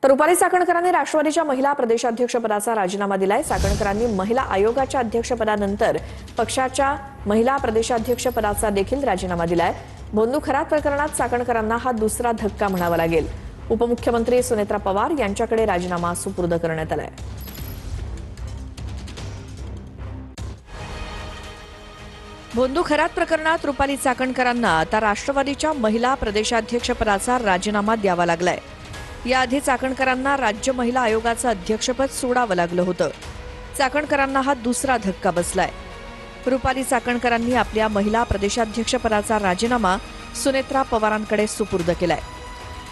तर रुपाली चाकणकरांनी राष्ट्रवादीच्या महिला प्रदेशाध्यक्षपदाचा राजीनामा दिलाय। चाकणकरांनी महिला आयोगाच्या अध्यक्षपदानंतर पक्षाच्या महिला प्रदेशाध्यक्षपदाचा देखील राजीनामा दिलाय। भोंदू खरात प्रकरणात चाकणकरांना हा दुसरा धक्का म्हणावा लागेल। उपमुख्यमंत्री सुनेत्रा पवार यांच्याकडे राजीनामा सुपूर्द करण्यात आलाय। भोंदू खरात प्रकरणात रुपाली चाकणकरांना आता राष्ट्रवादीच्या महिला प्रदेशाध्यक्षपदाचा राजीनामा द्यावा लागलाय। याआधी चाकणकरांना राज्य महिला आयोगाचं अध्यक्षपद सोडावं लागलं होतं। चाकणकरांना हा दुसरा धक्का बसलाय। रुपाली चाकणकरांनी आपल्या महिला प्रदेशाध्यक्षपदाचा राजीनामा सुनेत्रा पवारांकडे सुपूर्द केलाय।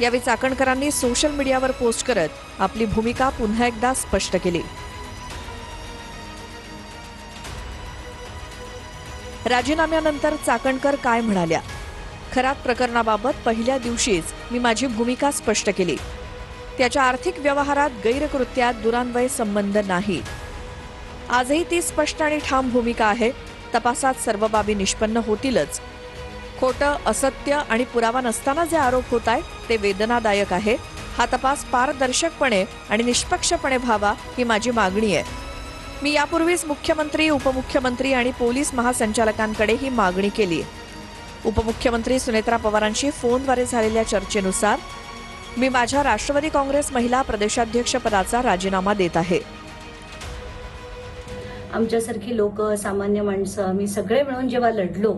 यावेळी चाकणकरांनी सोशल मीडियावर पोस्ट करत आपली भूमिका पुन्हा एकदा स्पष्ट केली। राजीनाम्यानंतर चाकणकर काय म्हणाल्या? खरात प्रकरणाबाबत पहिल्या दिवशीच मी माझी भूमिका स्पष्ट केली। त्याच्या आर्थिक व्यवहारात गैरकृत्यात दुरान्वय संबंध नाही। आजही ती स्पष्ट आणि ठाम भूमिका आहे। तपासात सर्व बाबी निष्पन्न होतीलच। खोटं, असत्य आणि पुरावा नसताना जे आरोप होत आहेत ते वेदनादायक आहे। हा तपास पारदर्शकपणे आणि निष्पक्षपणे व्हावा ही माझी मागणी आहे। मी यापूर्वीच मुख्यमंत्री, उपमुख्यमंत्री आणि पोलीस महासंचालकांकडे ही मागणी केली। उपमुख्यमंत्री सुनेत्रा पवारांशी फोनद्वारे झालेल्या चर्चेनुसार मी माझ्या राष्ट्रवादी काँग्रेस महिला प्रदेशाध्यक्षपदाचा राजीनामा देत आहे। आमच्यासारखी लोक, सामान्य माणसं, आम्ही सगळे मिळून जेव्हा लढलो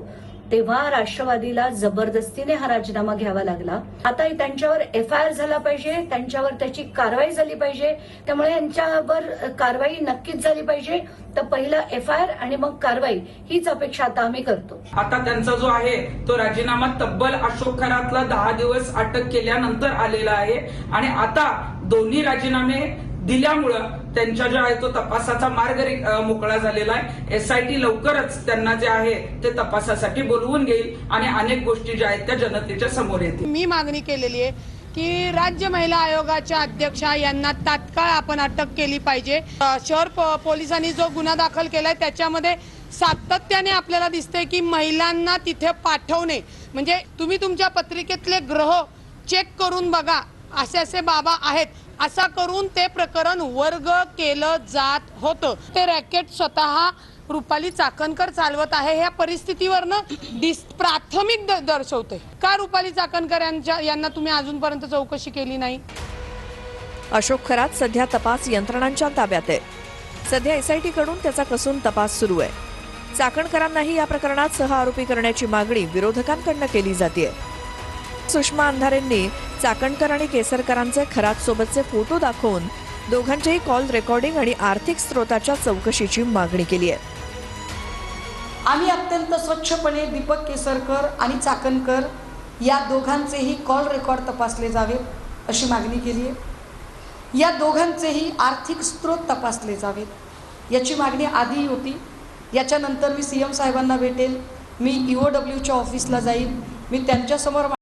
तेव्हा राष्ट्रवादीला जबरदस्तीने हा राजीनामा घ्यावा लागला। आता त्यांच्यावर FIR झाला पाहिजे, त्यांच्यावर त्याची कारवाई झाली पाहिजे। त्यामुळे यांच्यावर कारवाई नक्कीच झाली पाहिजे। तर पहिला FIR आणि मग कारवाई हीच अपेक्षा आता आम्ही करतो। आता त्यांचा जो आहे तो राजीनामा तब्बल अशोक खरातला 10 दिवस अटक केल्यानंतर आलेला आहे आणि आता दोन्ही राजीनामे दिल्यामुळं त्यांच्या जो आहे तो तपासाचा मार्ग मोकळा झालेला आहे। SIT लवकरच त्यांना जे आहे ते तपासासाठी बोलवून घेईल आणि अनेक गोष्टी ज्या आहेत त्या जनतेच्या समोर येतील। मी मागणी केलेली आहे की राज्य महिला आयोगाच्या अध्यक्षा यांना तात्काळ आपण अटक केली पाहिजे। शहर पोलिसांनी जो गुन्हा दाखल केलाय त्याच्यामध्ये सातत्याने आपल्याला दिसतंय की महिलांना तिथे पाठवणे म्हणजे तुम्ही तुमच्या पत्रिकेतले ग्रह चेक करून बघा, असे बाबा आहेत असा करून ते प्रकरण वर्ग केलं जात होतं। ते रॅकेट स्वतः रुपाली चाकणकर चालवत आहे। ह्या परिस्थितीवरनं प्राथमिक दर्शवते का रुपाली चाकणकर यांना तुम्ही अजूनपर्यंत चौकशी केली नाही। अशोक खरात सध्या तपास यंत्रणांच्या ताब्यात आहे। सध्या SIT कडून त्याचा कसून तपास सुरू आहे। चाकणकरांनाही या प्रकरणात सहआरोपी करण्याची मागणी विरोधकांकडून केली जाते। सुषमा अंधारेंनी चाकणकर आणि केसरकरांचे खरात सोबतचे फोटो दाखवून दोघांचेही कॉल रेकॉर्डिंग आणि आर्थिक स्रोताच्या चौकशीची मागणी केली आहे। आम्ही अत्यंत स्वच्छपणे दीपक केसरकर आणि चाकणकर या दोघांचेही कॉल रेकॉर्ड तपासले जावेत अशी मागणी केली आहे। या दोघांचेही आर्थिक स्रोत तपासले जावेत याची मागणी आधी होती। याच्यानंतर मी CM साहेबांना भेटेल, मी EOWच्या ऑफिसला जाईल, मी त्यांच्यासमोर